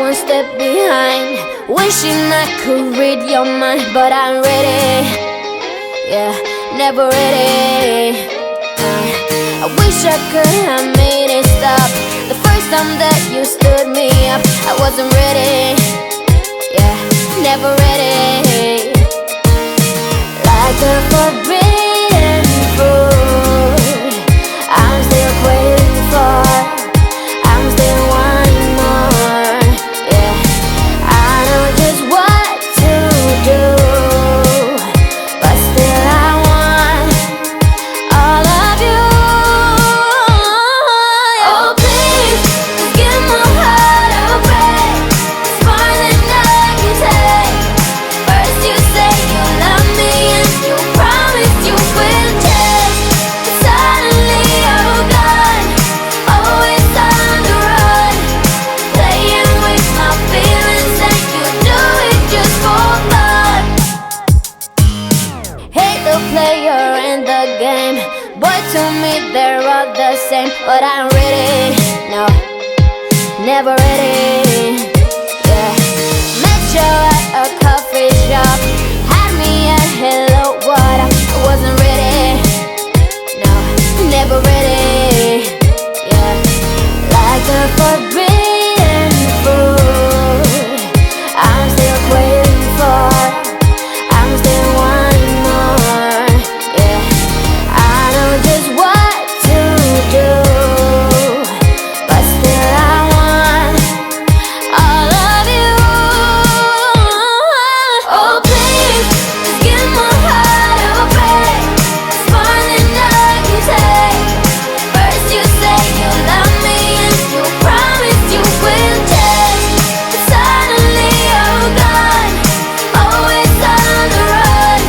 one step behind, wishing I could read your mind, but I'm ready, yeah, never ready. I wish I could have made it stop the first time that you stood me up. I wasn't ready, yeah, never ready. Like the forbidden fruit, I'm still waiting for, I'm still wanting more, yeah. I know just what to do, but still I want all of you. Oh please, just give my heart a break. It's more than I can take. First you say you love me and you promise you will change, but suddenly you're gone, always on the run, playing with my feelings, and you do it just for fun. Hate the player in the game, but to me they're all the same. But I'm ready, no, never ready, yeah. Met you at a coffee shop, had me at hello, what up? I wasn't ready, no, never ready, yeah. Like the forbidden fruit, I'm still waiting for, I'm still wanting more, yeah. I know just what to do, but still I want all of you. Oh please, just give my heart a break. It's more than I can take. First you say you love me and you promise you will change, but suddenly you're gone, always on the run,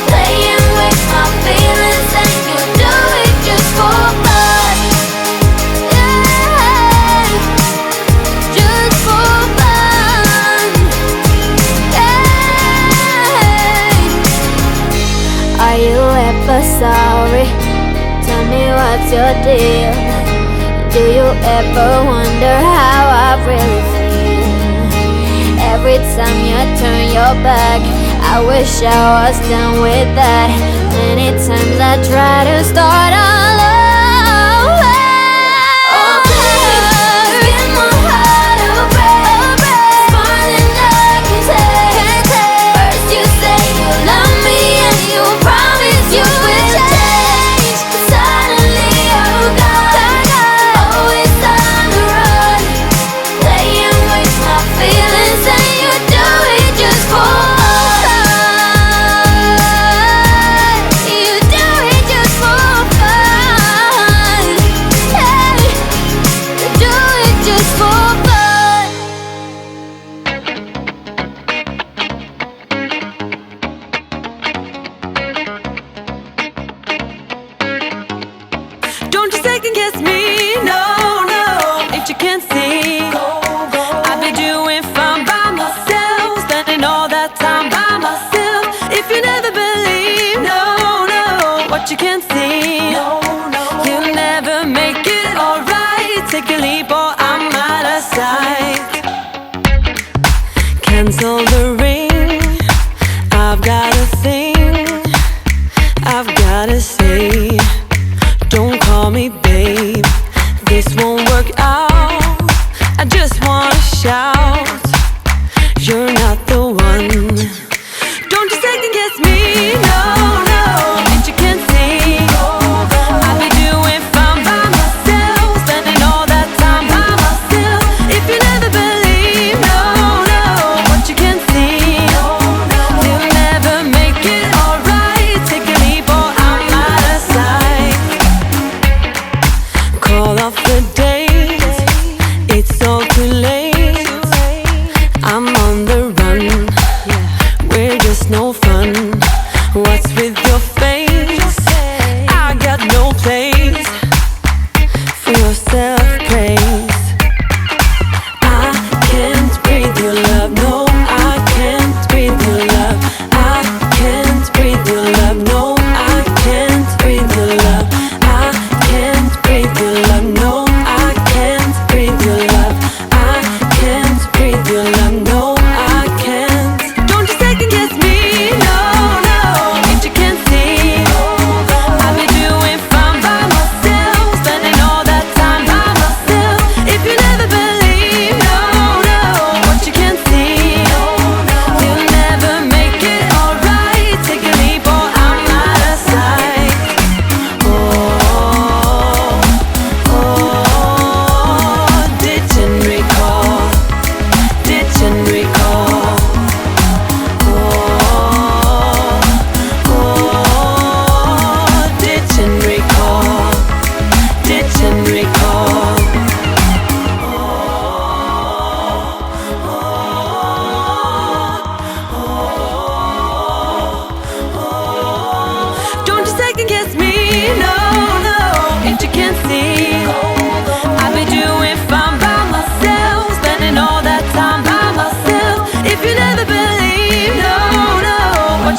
playing with my feelings, and you do it just for fun, yeah, just for fun, yeah. Are you ever sorry? Tell me what's your deal. Do you ever wonder how I really feel? Every time you turn your back, I wish I was done with that. Many times I try to start all over. Oh please, give my heart a break. It's more than I can take. First you say you love me and you promise you will change, but suddenly you're gone, always on the run, playing with my feelings, and you do it just for fun. You do it just for fun. Hey, you do it just for fun. Don't you second guess me, no, no. If you can't see, I've been doing fine by myself, spending all that time by myself. If you never believe, no, no, what you can't see, you'll never make it alright. Take a leap or I'm out of sight. Cancel the ring, I've got a thing I've gotta say. Don't call me babe, this won't work out. I just wanna shout, you're not the one. Don't you second guess me, no, no. If you can't see, I've been doing fine by myself, spending all that time by myself. If you never believe, no, no, what you can't see, you'll never make it alright. Take a leap or I'm out of sight. Call off the date, it's all too late. I'm on the run, we're just no fun.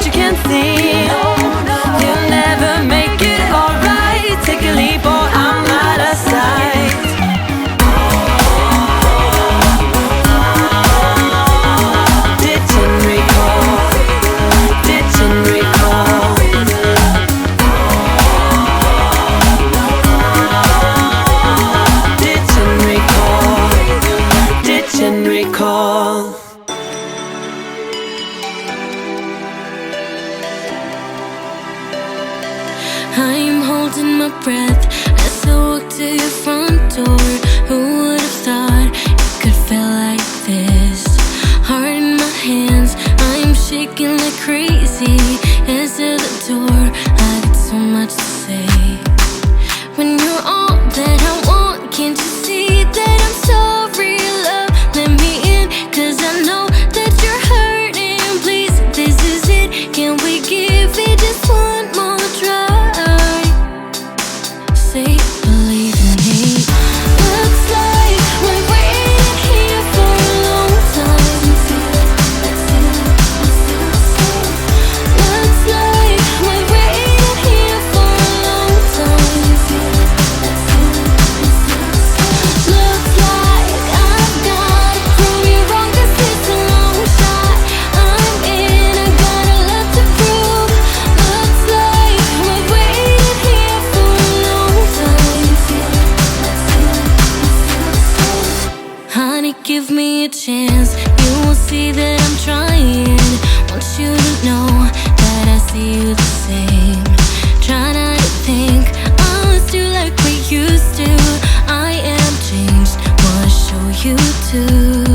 but you can't see. You'll never make it alright. Take a leap or I'm out of sight. Ditch and recall. Ditch and recall. Ditch and recall. Ditch and recall. I'm holding my breath as I walk to your front door. Who would have thought it could feel like this? Heart in my hands, I'm shaking like crazy. Answer the door, I got so much to say. When you're all that I want, can't you see that I'm sorry, love? Let me in, 'cause I know that you're hurting. Please, this is it. Can we give it just one more try? Say, believe in me. Looks like we've waited here for a long time. Looks like we've waited here for a long time. Looks like I've gotta prove you wrong, 'cause it's a long shot. I'm in, I got a lot to prove. Looks like we've waited here for a long time. Honey, give me a chance. You will see that I'm trying. Want you to know that I see you the same. Try not to think let's do like we used to. I am changed, wanna show you too.